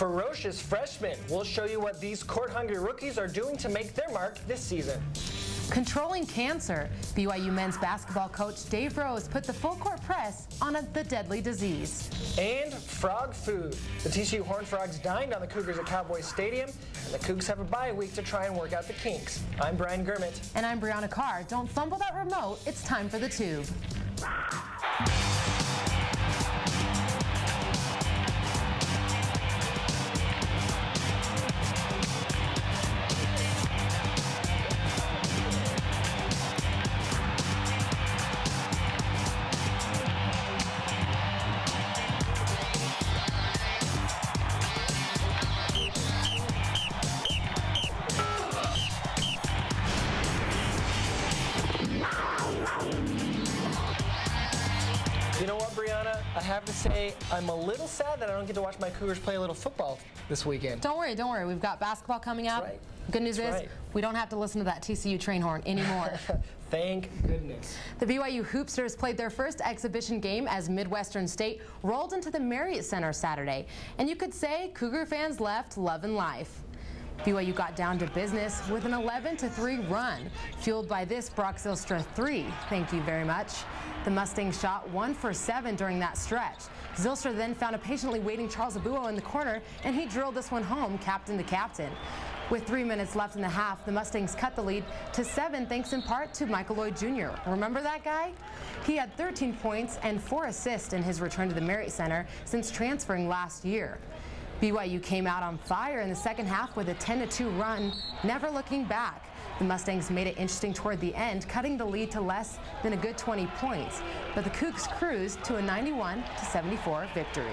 ferocious freshmen. We'll show you what these court-hungry rookies are doing to make their mark this season. Controlling cancer. BYU men's basketball coach Dave Rose put the full-court press on the deadly disease. And frog food. The TCU Horned Frogs dined on the Cougars at Cowboys Stadium, and the Cougs have a bye week to try and work out the kinks. I'm Brian Gurmit. And I'm Brianna Carr. Don't fumble that remote. It's time for the Tube. You know what, Brianna? I have to say, I'm a little sad that I don't get to watch my Cougars play a little football this weekend. Don't worry, don't worry. We've got basketball coming up. That's right. Good news That's is right. we don't have to listen to that TCU train horn anymore. Thank goodness. The BYU Hoopsters played their first exhibition game as Midwestern State rolled into the Marriott Center Saturday. And you could say Cougar fans left loving life. BYU got down to business with an 11-3 run, fueled by this Brock Zylstra 3. Thank you very much. The Mustangs shot 1 for 7 during that stretch. Zylstra then found a patiently waiting Charles Abuo in the corner, and he drilled this one home, captain to captain. With 3 minutes left in the half, the Mustangs cut the lead to 7, thanks in part to Michael Lloyd Jr. Remember that guy? He had 13 points and 4 assists in his return to the Marriott Center since transferring last year. BYU came out on fire in the second half with a 10-2 run, never looking back. The Mustangs made it interesting toward the end, cutting the lead to less than a good 20 points. But the Cougs cruised to a 91-74 victory.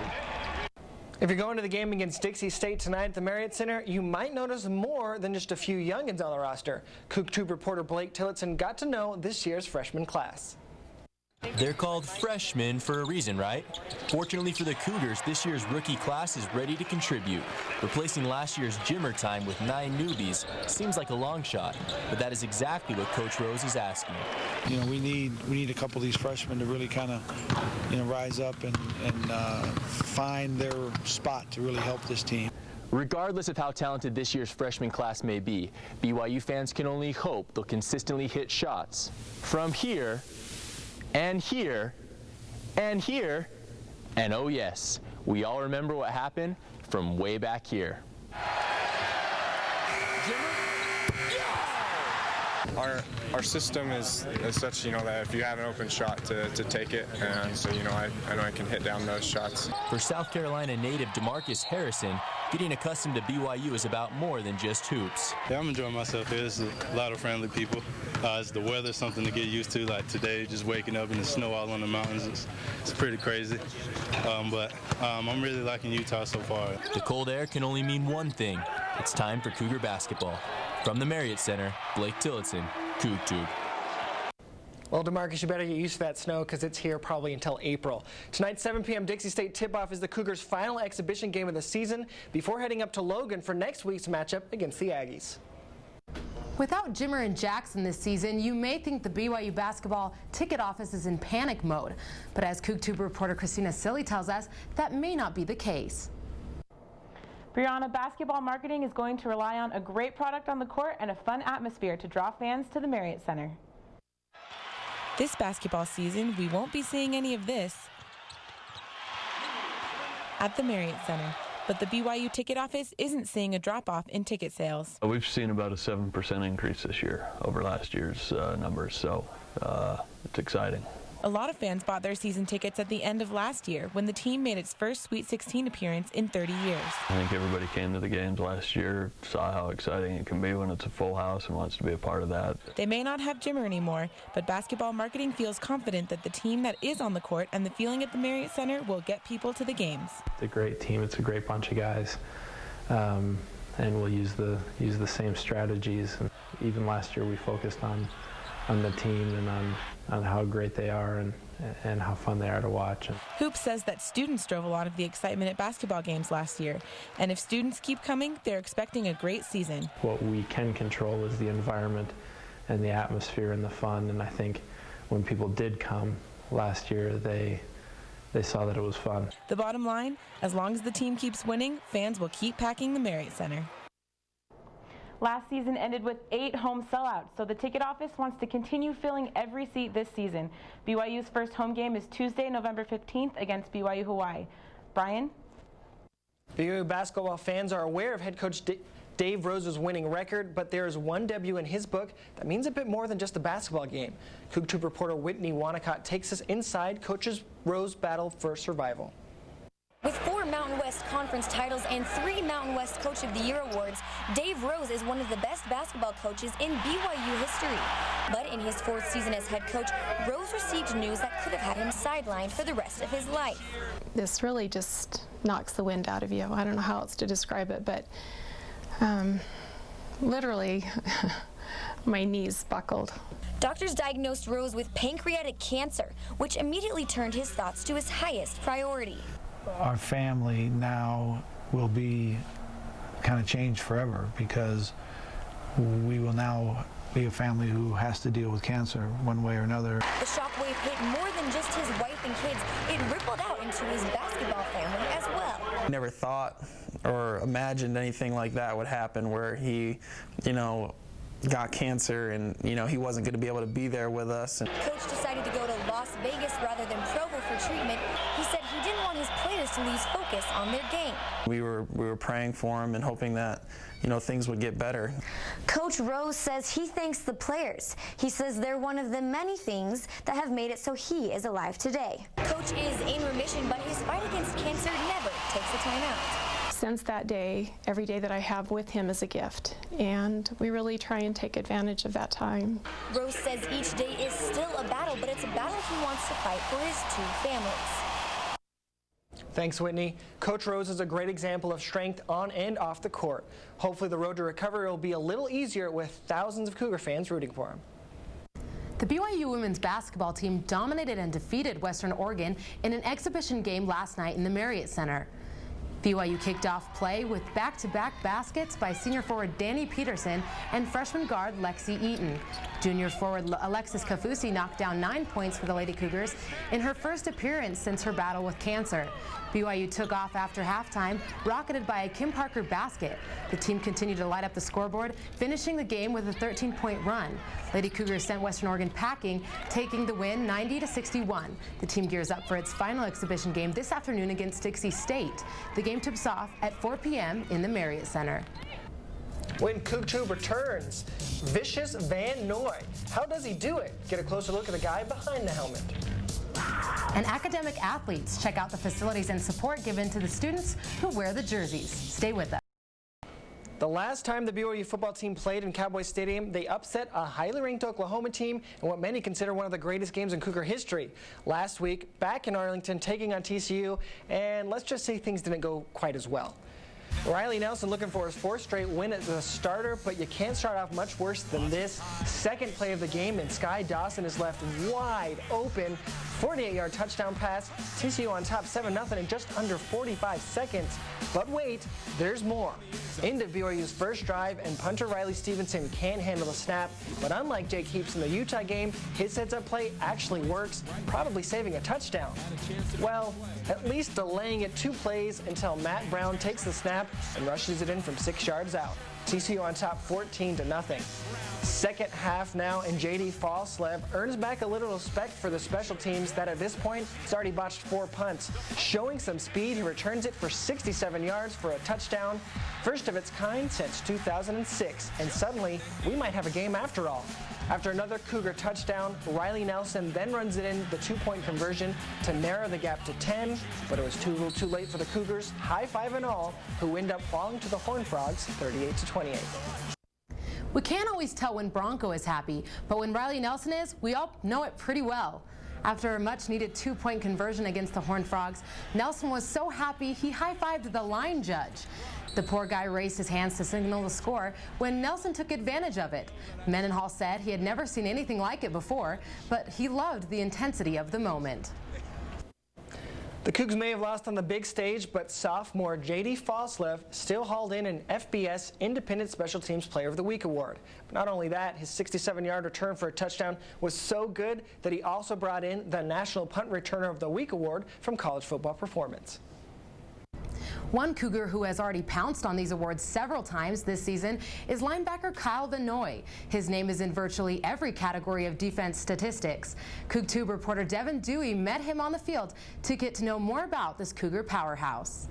If you're going to the game against Dixie State tonight at the Marriott Center, you might notice more than just a few youngins on the roster. CougTube reporter Blake Tillotson got to know this year's freshman class. They're called freshmen for a reason, right? Fortunately for the Cougars, this year's rookie class is ready to contribute. Replacing last year's gymmer time with 9 newbies seems like a long shot, but that is exactly what Coach Rose is asking. You know, we need a couple of these freshmen to really kind of, rise up and find their spot to really help this team. Regardless of how talented this year's freshman class may be, BYU fans can only hope they'll consistently hit shots from here, and here, and here, and oh yes, we all remember what happened from way back here. Our system is such, that if you have an open shot to take it, and so I know I can hit down those shots. For South Carolina native DeMarcus Harrison, getting accustomed to BYU is about more than just hoops. Yeah, I'm enjoying myself here. There's a lot of friendly people. It's the weather, something to get used to. Like today, just waking up in the snow all on the mountains, it's pretty crazy. But I'm really liking Utah so far. The cold air can only mean one thing. It's time for Cougar basketball. From the Marriott Center, Blake Tillotson, CougTube. Well, DeMarcus, you better get used to that snow because it's here probably until April. Tonight, 7 p.m. Dixie State tip-off is the Cougars' final exhibition game of the season before heading up to Logan for next week's matchup against the Aggies. Without Jimmer and Jackson this season, you may think the BYU basketball ticket office is in panic mode. But as CougTube reporter Christina Silly tells us, that may not be the case. Brianna, basketball marketing is going to rely on a great product on the court and a fun atmosphere to draw fans to the Marriott Center. This basketball season, we won't be seeing any of this at the Marriott Center. But the BYU ticket office isn't seeing a drop-off in ticket sales. We've seen about a 7% increase this year over last year's numbers, so it's exciting. A lot of fans bought their season tickets at the end of last year when the team made its first Sweet 16 appearance in 30 years. I think everybody came to the games last year, saw how exciting it can be when it's a full house and wants to be a part of that. They may not have Jimmer anymore, but basketball marketing feels confident that the team that is on the court and the feeling at the Marriott Center will get people to the games. It's a great team. It's a great bunch of guys. And we'll use the same strategies. And even last year we focused on the team and on how great they are and how fun they are to watch. Hoops says that students drove a lot of the excitement at basketball games last year, and if students keep coming, they're expecting a great season. What we can control is the environment and the atmosphere and the fun, and I think when people did come last year, they they saw that it was fun. The bottom line, as long as the team keeps winning, fans will keep packing the Marriott Center. Last season ended with 8 home sellouts, so the ticket office wants to continue filling every seat this season. BYU's first home game is Tuesday, November 15th against BYU Hawaii. Brian? BYU basketball fans are aware of head coach Dave Rose's winning record, but there is one W in his book that means a bit more than just a basketball game. CougTube reporter Whitney Wanacott takes us inside Coach Rose's battle for survival. With 4 Mountain West Conference titles and 3 Mountain West Coach of the Year awards, Dave Rose is one of the best basketball coaches in BYU history. But in his 4th season as head coach, Rose received news that could have had him sidelined for the rest of his life. This really just knocks the wind out of you. I don't know how else to describe it, but literally my knees buckled. Doctors diagnosed Rose with pancreatic cancer, which immediately turned his thoughts to his highest priority. Our family now will be kind of changed forever because we will now be a family who has to deal with cancer one way or another. The shockwave hit more than just his wife and kids. It rippled out into his basketball family as well. Never thought or imagined anything like that would happen where he, got cancer and, he wasn't going to be able to be there with us. Coach decided to go to Las Vegas rather than Provo for treatment. He said he didn't want his players to lose focus on their game. We were praying for him and hoping that, things would get better. Coach Rose says he thanks the players. He says they're one of the many things that have made it so he is alive today. Coach is in remission, but his fight against cancer never takes a time out. Since that day, every day that I have with him is a gift, and we really try and take advantage of that time. Rose says each day is still a battle, but it's a battle he wants to fight for his 2 families. Thanks, Whitney. Coach Rose is a great example of strength on and off the court. Hopefully the road to recovery will be a little easier with thousands of Cougar fans rooting for him. The BYU women's basketball team dominated and defeated Western Oregon in an exhibition game last night in the Marriott Center. BYU kicked off play with back-to-back baskets by senior forward Danny Peterson and freshman guard Lexi Eaton. Junior forward Alexis Kafusi knocked down 9 points for the Lady Cougars in her first appearance since her battle with cancer. BYU took off after halftime, rocketed by a Kim Parker basket. The team continued to light up the scoreboard, finishing the game with a 13-point run. Lady Cougars sent Western Oregon packing, taking the win 90-61. The team gears up for its final exhibition game this afternoon against Dixie State. The game tips off at 4 p.m. in the Marriott Center. When CougTube returns, Vicious Van Noy. How does he do it? Get a closer look at the guy behind the helmet. And academic athletes, check out the facilities and support given to the students who wear the jerseys. Stay with us. The last time the BYU football team played in Cowboy Stadium, they upset a highly ranked Oklahoma team in what many consider one of the greatest games in Cougar history. Last week, back in Arlington, taking on TCU, and let's just say things didn't go quite as well. Riley Nelson looking for his 4th straight win as a starter, but you can't start off much worse than this. Second play of the game, and Sky Dawson is left wide open. 48-yard touchdown pass. TCU on top 7-0 in just under 45 seconds. But wait, there's more. Into BYU's first drive, and punter Riley Stevenson can't handle the snap. But unlike Jake Heaps in the Utah game, his heads-up play actually works, probably saving a touchdown. Well, at least delaying it 2 plays until Matt Brown takes the snap and rushes it in from 6 yards out. TCU on top 14-0. Second half now, and J.D. Falslev earns back a little respect for the special teams that at this point has already botched 4 punts. Showing some speed, he returns it for 67 yards for a touchdown. First of its kind since 2006, and suddenly we might have a game after all. After another Cougar touchdown, Riley Nelson then runs it in the 2-point conversion to narrow the gap to 10, but it was too late for the Cougars, high five and all, who end up falling to the Horned Frogs 38-28. We can't always tell when Bronco is happy, but when Riley Nelson is, we all know it pretty well. After a much-needed 2-point conversion against the Horned Frogs, Nelson was so happy he high-fived the line judge. The poor guy raised his hands to signal the score when Nelson took advantage of it. Mendenhall said he had never seen anything like it before, but he loved the intensity of the moment. The Cougs may have lost on the big stage, but sophomore J.D. Foslev still hauled in an FBS Independent Special Teams Player of the Week award. But not only that, his 67-yard return for a touchdown was so good that he also brought in the National Punt Returner of the Week award from College Football Performance. One Cougar who has already pounced on these awards several times this season is linebacker Kyle Van Noy. His name is in virtually every category of defense statistics. CougTube reporter Devin Dewey met him on the field to get to know more about this Cougar powerhouse.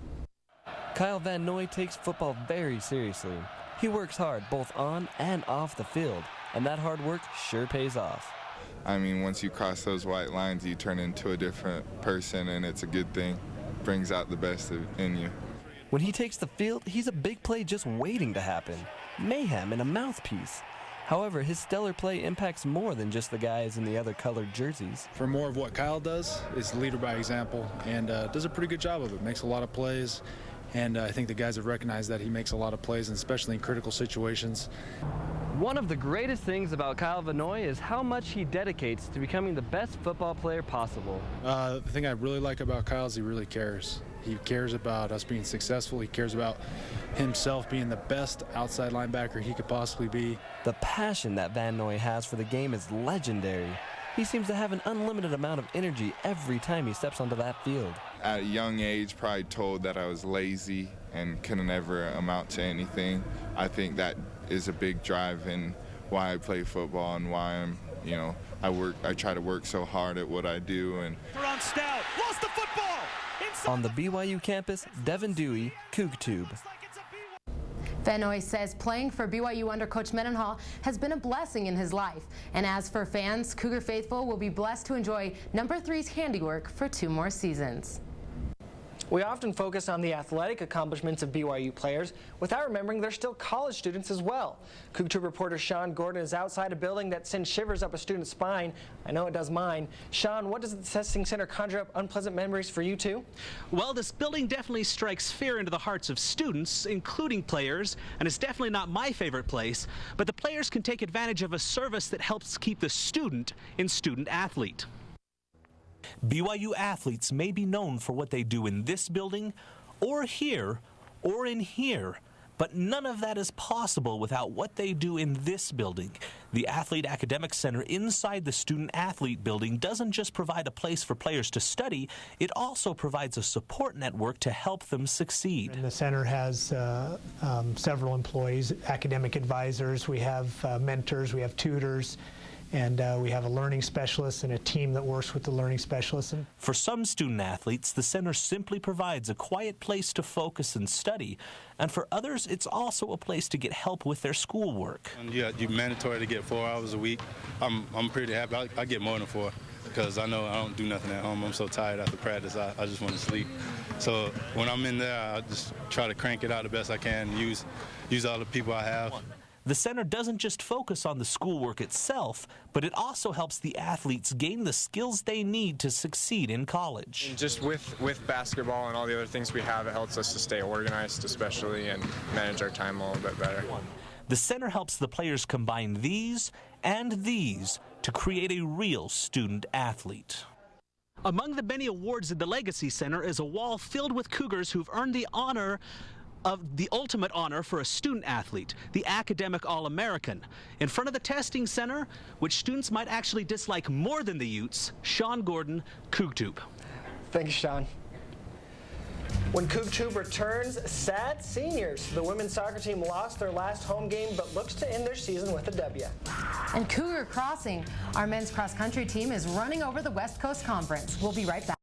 Kyle Van Noy takes football very seriously. He works hard both on and off the field, and that hard work sure pays off. I mean, once you cross those white lines, you turn into a different person, and it's a good thing. Brings out the best in you. When he takes the field, he's a big play just waiting to happen. Mayhem in a mouthpiece. However, his stellar play impacts more than just the guys in the other colored jerseys. For more of what Kyle does, is leader by example, and does a pretty good job of it. Makes a lot of plays, and I think the guys have recognized that he makes a lot of plays, and especially in critical situations. One of the greatest things about Kyle Van Noy is how much he dedicates to becoming the best football player possible. The thing I really like about Kyle is he really cares. He cares about us being successful. He cares about himself being the best outside linebacker he could possibly be. The passion that Van Noy has for the game is legendary. He seems to have an unlimited amount of energy every time he steps onto that field. At a young age, probably told that I was lazy and couldn't ever amount to anything. I think that is a big drive in why I play football and why I'm, I try to work so hard at what I do. And on Stout, lost the football. On the BYU campus, Devin Dewey, CougTube. Van Noy says playing for BYU under Coach Mendenhall has been a blessing in his life. And as for fans, Cougar faithful will be blessed to enjoy number 3's handiwork for 2 more seasons. We often focus on the athletic accomplishments of BYU players without remembering they're still college students as well. CougTube reporter Sean Gordon is outside a building that sends shivers up a student's spine. I know it does mine. Sean, what does the testing center conjure up unpleasant memories for you too? Well, this building definitely strikes fear into the hearts of students, including players, and it's definitely not my favorite place, but the players can take advantage of a service that helps keep the student in student athlete. BYU athletes may be known for what they do in this building, or here, or in here, but none of that is possible without what they do in this building. The Athlete Academic Center inside the Student Athlete Building doesn't just provide a place for players to study, it also provides a support network to help them succeed. And the center has several employees, academic advisors, we have mentors, we have tutors, and we have a learning specialist and a team that works with the learning specialist. For some student athletes, the center simply provides a quiet place to focus and study, and for others, it's also a place to get help with their schoolwork. Yeah, you're mandatory to get 4 hours a week. I'm pretty happy. I get more than 4 because I know I don't do nothing at home. I'm so tired after practice, I just want to sleep. So when I'm in there, I just try to crank it out the best I can, use all the people I have. The center doesn't just focus on the schoolwork itself, but it also helps the athletes gain the skills they need to succeed in college. And just with basketball and all the other things we have, it helps us to stay organized, especially, and manage our time a little bit better. The center helps the players combine these and these to create a real student athlete. Among the many awards at the Legacy Center is a wall filled with Cougars who've earned the honor of the ultimate honor for a student athlete, the Academic All-American. In front of the testing center, which students might actually dislike more than the Utes, Sean Gordon, CougTube. Thanks, Sean. When CougTube returns, sad seniors. The women's soccer team lost their last home game, but looks to end their season with a W. And Cougar Crossing, our men's cross-country team is running over the West Coast Conference. We'll be right back.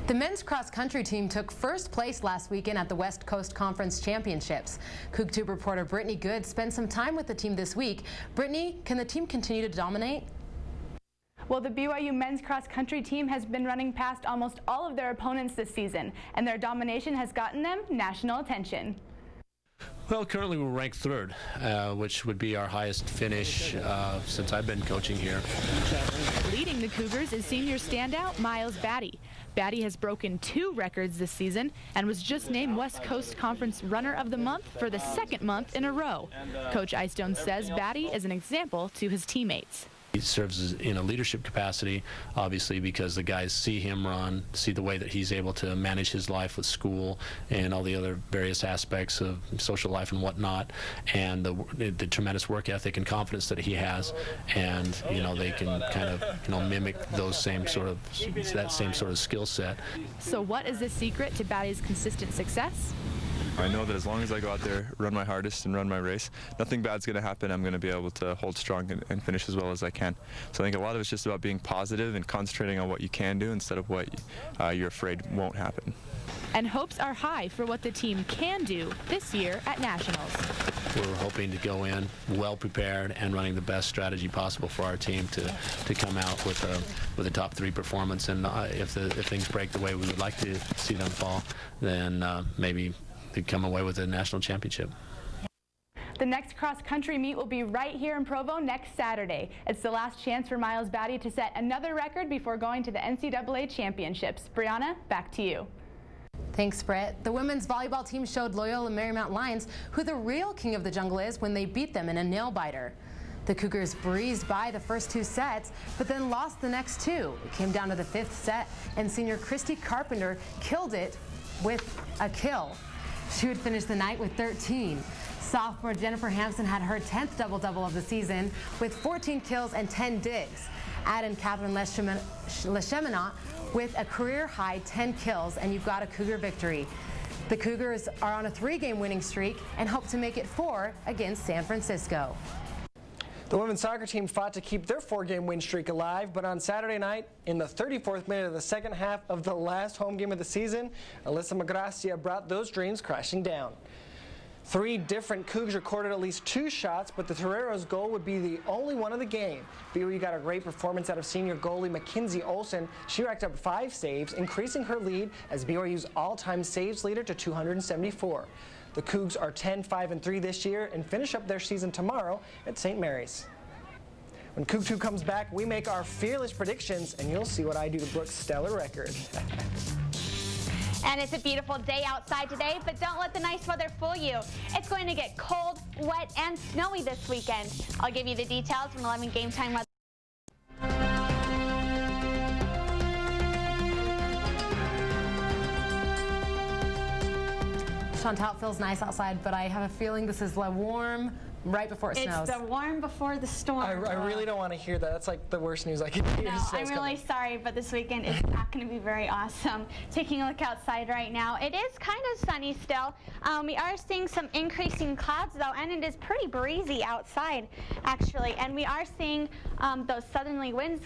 The men's cross-country team took first place last weekend at the West Coast Conference Championships. CougTube reporter Brittany Good spent some time with the team this week. Brittany, can the team continue to dominate? Well, the BYU men's cross-country team has been running past almost all of their opponents this season, and their domination has gotten them national attention. Well, currently we're ranked 3rd, which would be our highest finish since I've been coaching here. Leading the Cougars is senior standout Miles Batty. Batty has broken 2 records this season and was just named West Coast Conference Runner of the Month for the 2nd month in a row. Coach Eyestone says Batty is an example to his teammates. He serves in a leadership capacity, obviously, because the guys see him run, see the way that he's able to manage his life with school and all the other various aspects of social life and whatnot, and the tremendous work ethic and confidence that he has, and they can kind of mimic that same sort of skill set. So what is the secret to Batty's consistent success? I know that as long as I go out there, run my hardest, and run my race, nothing bad's going to happen. I'm going to be able to hold strong and finish as well as I can. So I think a lot of it's just about being positive and concentrating on what you can do instead of what you're afraid won't happen. And hopes are high for what the team can do this year at Nationals. We're hoping to go in well prepared and running the best strategy possible for our team to come out with a top 3 performance. And if things break the way we would like to see them fall, then maybe they come away with a national championship. The next cross-country meet will be right here in Provo next Saturday. It's the last chance for Miles Batty to set another record before going to the NCAA championships. Brianna, back to you. Thanks, Britt. The women's volleyball team showed Loyola Marymount Lions who the real king of the jungle is when they beat them in a nail-biter. The Cougars breezed by the first 2 sets, but then lost the next 2. It came down to the 5th set, and senior Christy Carpenter killed it with a kill. She would finish the night with 13. Sophomore Jennifer Hampson had her 10th double-double of the season with 14 kills and 10 digs. Add in Catherine Lecheminat with a career-high 10 kills, and you've got a Cougar victory. The Cougars are on a 3-game winning streak and hope to make it 4 against San Francisco. The women's soccer team fought to keep their 4-game win streak alive, but on Saturday night, in the 34th minute of the second half of the last home game of the season, Alyssa Magracia brought those dreams crashing down. 3 different Cougs recorded at least 2 shots, but the Toreros' goal would be the only one of the game. BYU got a great performance out of senior goalie Mackenzie Olsen. She racked up 5 saves, increasing her lead as BYU's all-time saves leader to 274. The Cougs are 10-5-3 this year and finish up their season tomorrow at St. Mary's. When Coug 2 comes back, we make our fearless predictions, and you'll see what I do to Brooke's stellar record. And it's a beautiful day outside today, but don't let the nice weather fool you. It's going to get cold, wet, and snowy this weekend. I'll give you the details from 11 Game Time Weather. Chantal, it feels nice outside, but I have a feeling this is warm right before it snows. It's the warm before the storm. I really don't want to hear that. That's like the worst news I could hear. No, I'm really sorry, but this weekend is not going to be very awesome. Taking a look outside right now, it is kind of sunny still. We are seeing some increasing clouds though, and it is pretty breezy outside actually. And we are seeing those southerly winds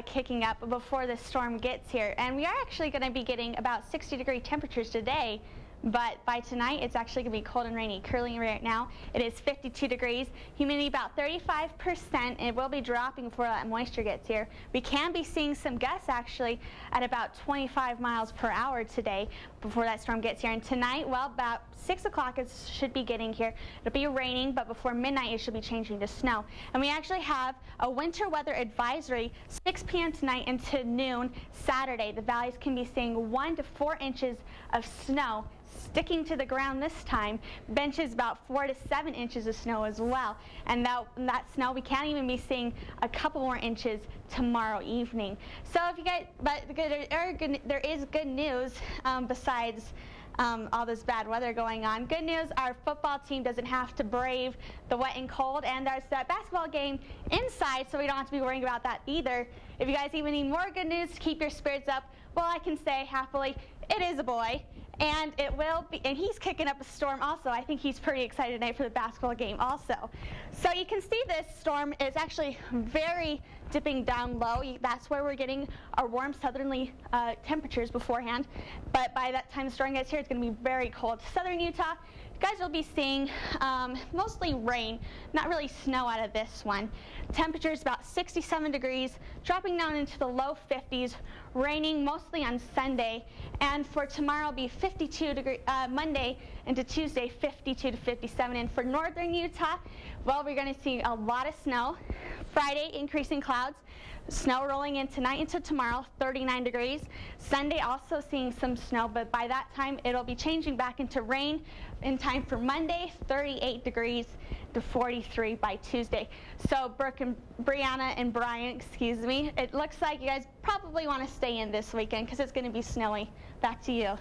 kicking up before the storm gets here. And we are actually going to be getting about 60-degree temperatures today. But by tonight, it's actually going to be cold and rainy. Currently right now, it is 52 degrees, humidity about 35%, and it will be dropping before that moisture gets here. We can be seeing some gusts actually at about 25 miles per hour today before that storm gets here. And tonight, well, about 6 o'clock it should be getting here. It'll be raining, but before midnight, it should be changing to snow. And we actually have a winter weather advisory 6 p.m. tonight into noon Saturday. The valleys can be seeing 1 to 4 inches of snow sticking to the ground this time. Benches about 4 to 7 inches of snow as well. And that snow, we can't even be seeing a couple more inches tomorrow evening. So if you guys, but there is good news besides all this bad weather going on. Good news, our football team doesn't have to brave the wet and cold, and there's that basketball game inside, so we don't have to be worrying about that either. If you guys even need more good news to keep your spirits up, well, I can say happily, it is a boy. And it will be, and he's kicking up a storm also. I think he's pretty excited tonight for the basketball game also. So you can see this storm is actually very dipping down low. That's where we're getting our warm southerly temperatures beforehand. But by that time the storm gets here, it's going to be very cold. Southern Utah, you guys will be seeing mostly rain, not really snow out of this one. Temperatures about 67 degrees, dropping down into the low 50s, raining mostly on Sunday. And for tomorrow, it'll be 52 degrees, Monday into Tuesday, 52 to 57. And for northern Utah, well, we're going to see a lot of snow. Friday, increasing clouds. Snow rolling in tonight into tomorrow, 39 degrees. Sunday also seeing some snow, but by that time it'll be changing back into rain in time for Monday, 38 degrees. to 43 by Tuesday. So Brooke and Brianna and Brian, excuse me, it looks like you guys probably want to stay in this weekend because it's going to be snowy. Back to you.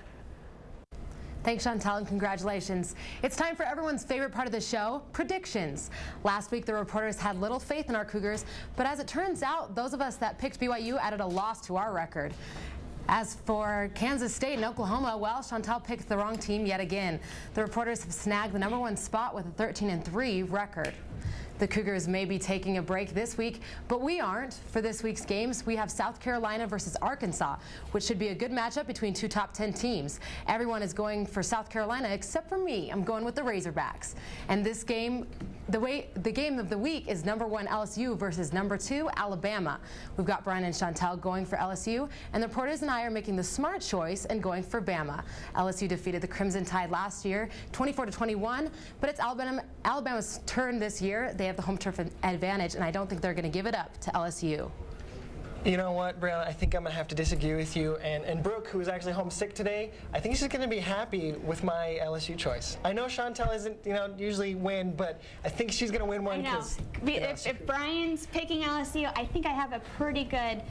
Thanks, Chantal, and congratulations. It's time for everyone's favorite part of the show, predictions. Last week, the reporters had little faith in our Cougars, but as it turns out, those of us that picked BYU added a loss to our record. As for Kansas State and Oklahoma, well, Chantal picked the wrong team yet again. The reporters have snagged the #1 spot with a 13-3 record. The Cougars may be taking a break this week, but we aren't. For this week's games, we have South Carolina versus Arkansas, which should be a good matchup between two top 10 teams. Everyone is going for South Carolina except for me. I'm going with the Razorbacks. And this game, the game of the week is #1 LSU versus #2 Alabama. We've got Brian and Chantal going for LSU, and the reporters and I are making the smart choice and going for Bama. LSU defeated the Crimson Tide last year, 24-21, but it's Alabama's turn this year. They have the home turf advantage, and I don't think they're going to give it up to LSU. You know what, Brianna, I think I'm going to have to disagree with you. And Brooke, who is actually homesick today, I think she's going to be happy with my LSU choice. I know Chantal isn't, usually win, but I think she's going to win one. I know. If Brian's picking LSU, I think I have a pretty good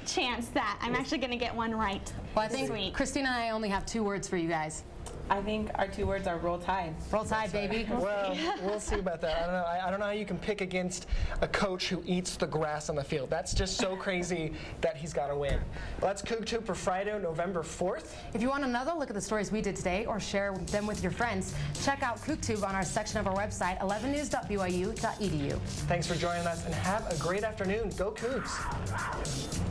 chance that I'm actually going to get one right. Well, I think Christina and I only have 2 words for you guys. I think our 2 words are roll tide. Roll tide, baby. Well, we'll see about that. I don't know. I don't know how you can pick against a coach who eats the grass on the field. That's just so crazy that he's got to win. Well, that's CougTube for Friday, November 4th. If you want another look at the stories we did today or share them with your friends, check out CougTube on our section of our website, 11news.byu.edu. Thanks for joining us, and have a great afternoon. Go Cougs.